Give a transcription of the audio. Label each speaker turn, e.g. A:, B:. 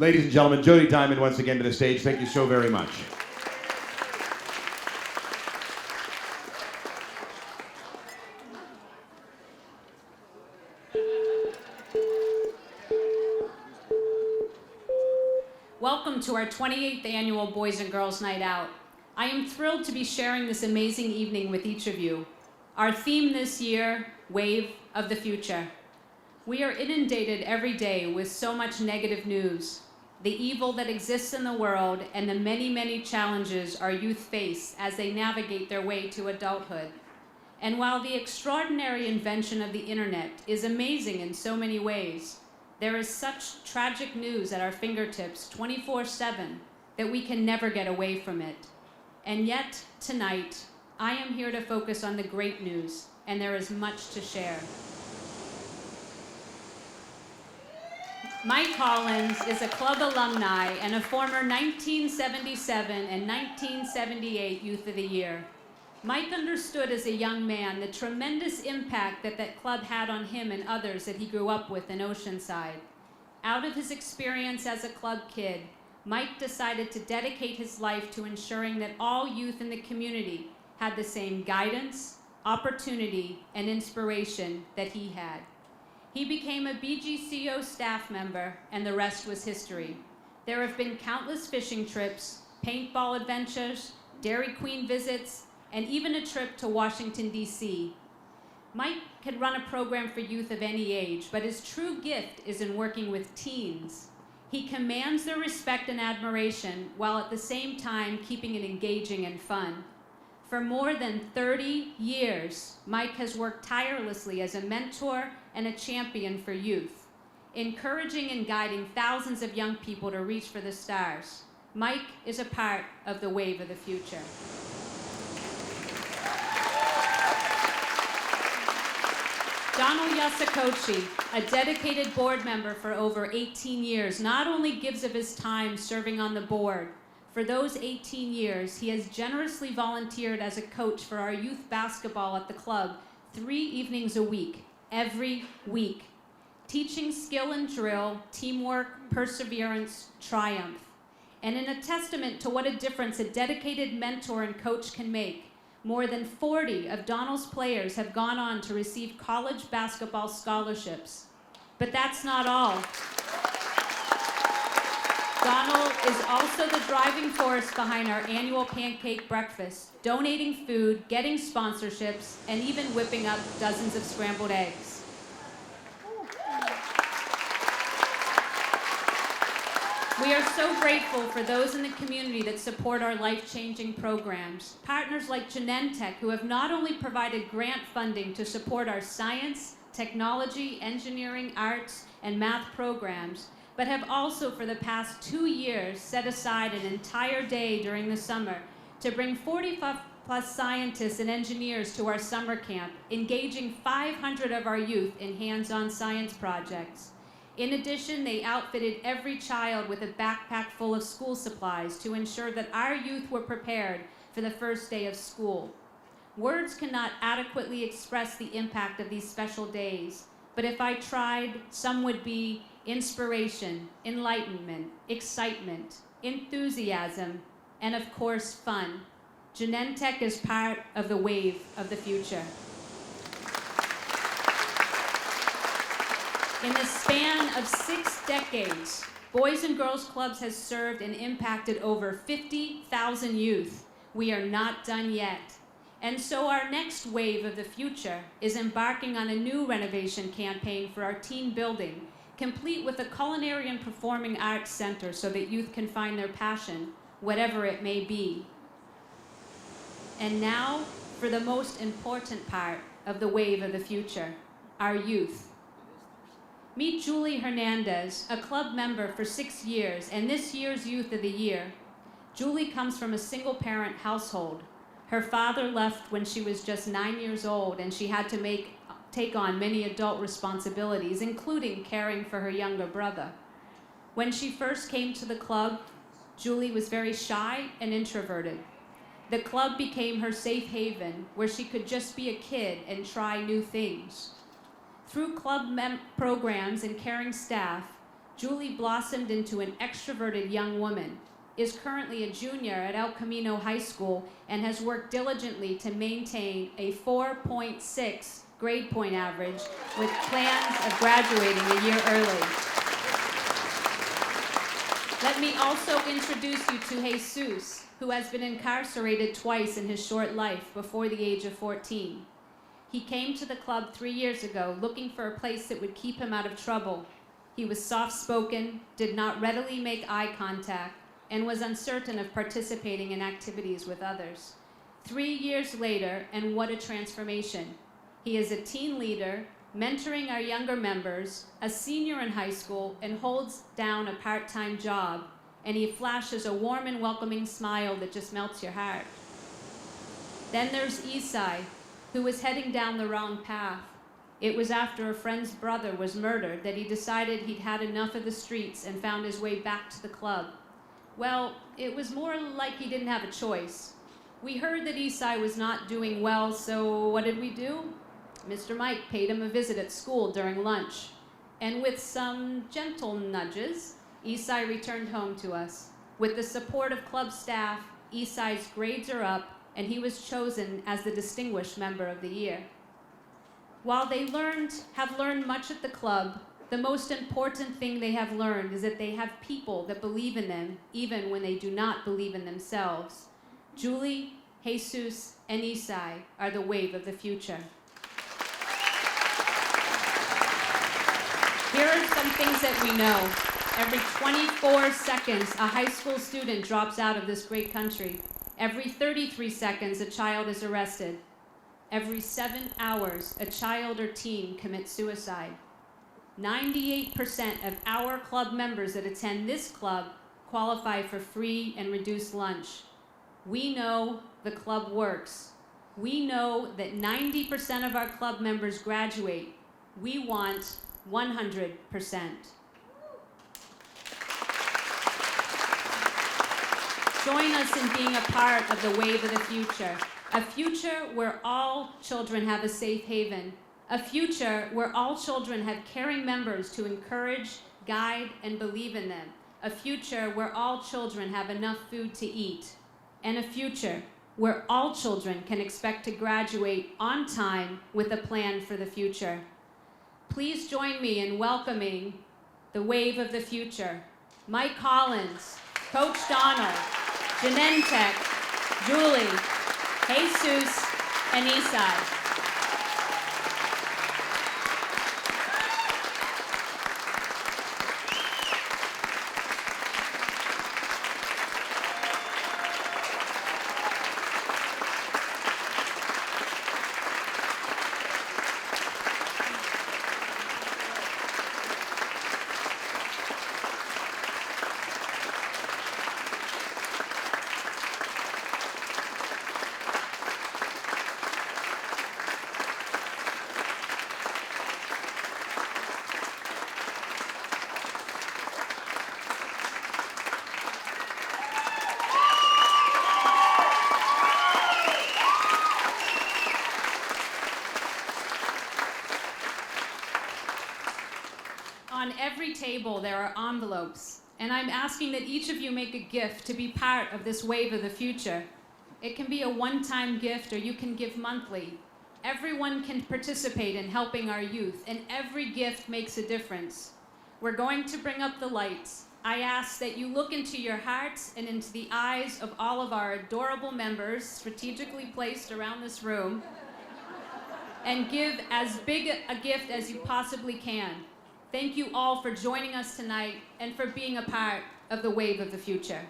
A: Ladies and gentlemen, Jodi Diamond once again to the stage. Thank you so very much.
B: Welcome to our 28th annual Boys and Girls Night Out. I am thrilled to be sharing this amazing evening with each of you. Our theme this year, Wave of the Future. We are inundated every day with so much negative news, the evil that exists in the world, and the many, many challenges our youth face as they navigate their way to adulthood. And while the extraordinary invention of the internet is amazing in so many ways, there is such tragic news at our fingertips 24/7 that we can never get away from it. And yet, tonight, I am here to focus on the great news, and there is much to share. Mike Collins is a club alumni and a former 1977 and 1978 Youth of the Year. Mike understood as a young man the tremendous impact that club had on him and others that he grew up with in Oceanside. Out of his experience as a club kid, Mike decided to dedicate his life to ensuring that all youth in the community had the same guidance, opportunity, and inspiration that he had. He became a BGCO staff member, and the rest was history. There have been countless fishing trips, paintball adventures, Dairy Queen visits, and even a trip to Washington, D.C. Mike can run a program for youth of any age, but his true gift is in working with teens. He commands their respect and admiration while at the same time keeping it engaging and fun. For more than 30 years, Mike has worked tirelessly as a mentor and a champion for youth, encouraging and guiding thousands of young people to reach for the stars. Mike is a part of the wave of the future. Donald Yasakochi, a dedicated board member for over 18 years, not only gives of his time serving on the board. For those 18 years, he has generously volunteered as a coach for our youth basketball at the club 3 evenings a week, every week, teaching skill and drill, teamwork, perseverance, triumph. And in a testament to what a difference a dedicated mentor and coach can make, more than 40 of Donald's players have gone on to receive college basketball scholarships. But that's not all. Donald is also the driving force behind our annual pancake breakfast, donating food, getting sponsorships, and even whipping up dozens of scrambled eggs. We are so grateful for those in the community that support our life-changing programs. Partners like Genentech, who have not only provided grant funding to support our science, technology, engineering, arts, and math programs, but have also for the past 2 years set aside an entire day during the summer to bring 45+ scientists and engineers to our summer camp, engaging 500 of our youth in hands-on science projects. In addition, they outfitted every child with a backpack full of school supplies to ensure that our youth were prepared for the first day of school. Words cannot adequately express the impact of these special days, but if I tried, some would be inspiration, enlightenment, excitement, enthusiasm, and of course, fun. Genentech is part of the wave of the future. In the span of 6 decades, Boys and Girls Clubs has served and impacted over 50,000 youth. We are not done yet. And so our next wave of the future is embarking on a new renovation campaign for our teen building, complete with a culinary and performing arts center so that youth can find their passion, whatever it may be. And now, for the most important part of the wave of the future, our youth. Meet Julie Hernandez, a club member for 6 years and this year's Youth of the Year. Julie comes from a single-parent household. Her father left when she was just 9 years old, and she had to take on many adult responsibilities, including caring for her younger brother. When she first came to the club, Julie was very shy and introverted. The club became her safe haven, where she could just be a kid and try new things. Through club programs and caring staff, Julie blossomed into an extroverted young woman, is currently a junior at El Camino High School, and has worked diligently to maintain a 4.6 grade point average with plans of graduating a year early. Let me also introduce you to Jesus, who has been incarcerated twice in his short life before the age of 14. He came to the club 3 years ago looking for a place that would keep him out of trouble. He was soft-spoken, did not readily make eye contact, and was uncertain of participating in activities with others. 3 years later, and what a transformation. He is a teen leader, mentoring our younger members, a senior in high school, and holds down a part-time job, and he flashes a warm and welcoming smile that just melts your heart. Then there's Isai, who was heading down the wrong path. It was after a friend's brother was murdered that he decided he'd had enough of the streets and found his way back to the club. Well, it was more like he didn't have a choice. We heard that Isai was not doing well, so what did we do? Mr. Mike paid him a visit at school during lunch, and with some gentle nudges, Isai returned home to us. With the support of club staff, Isai's grades are up, and he was chosen as the Distinguished Member of the Year. While they have learned much at the club, the most important thing they have learned is that they have people that believe in them, even when they do not believe in themselves. Julie, Jesus, and Isai are the wave of the future. Here are some things that we know. Every 24 seconds, a high school student drops out of this great country. Every 33 seconds, a child is arrested. Every 7 hours, a child or teen commits suicide. 98% of our club members that attend this club qualify for free and reduced lunch. We know the club works. We know that 90% of our club members graduate. We want 100%. Join us in being a part of the wave of the future. A future where all children have a safe haven. A future where all children have caring members to encourage, guide, and believe in them. A future where all children have enough food to eat. And a future where all children can expect to graduate on time with a plan for the future. Please join me in welcoming the wave of the future. Mike Collins, Coach Donald, Janentek, Julie, Jesus, and Isai. On every table there are envelopes, and I'm asking that each of you make a gift to be part of this wave of the future. It can be a one-time gift, or you can give monthly. Everyone can participate in helping our youth, and every gift makes a difference. We're going to bring up the lights. I ask that you look into your hearts and into the eyes of all of our adorable members strategically placed around this room, and give as big a gift as you possibly can. Thank you all for joining us tonight and for being a part of the wave of the future.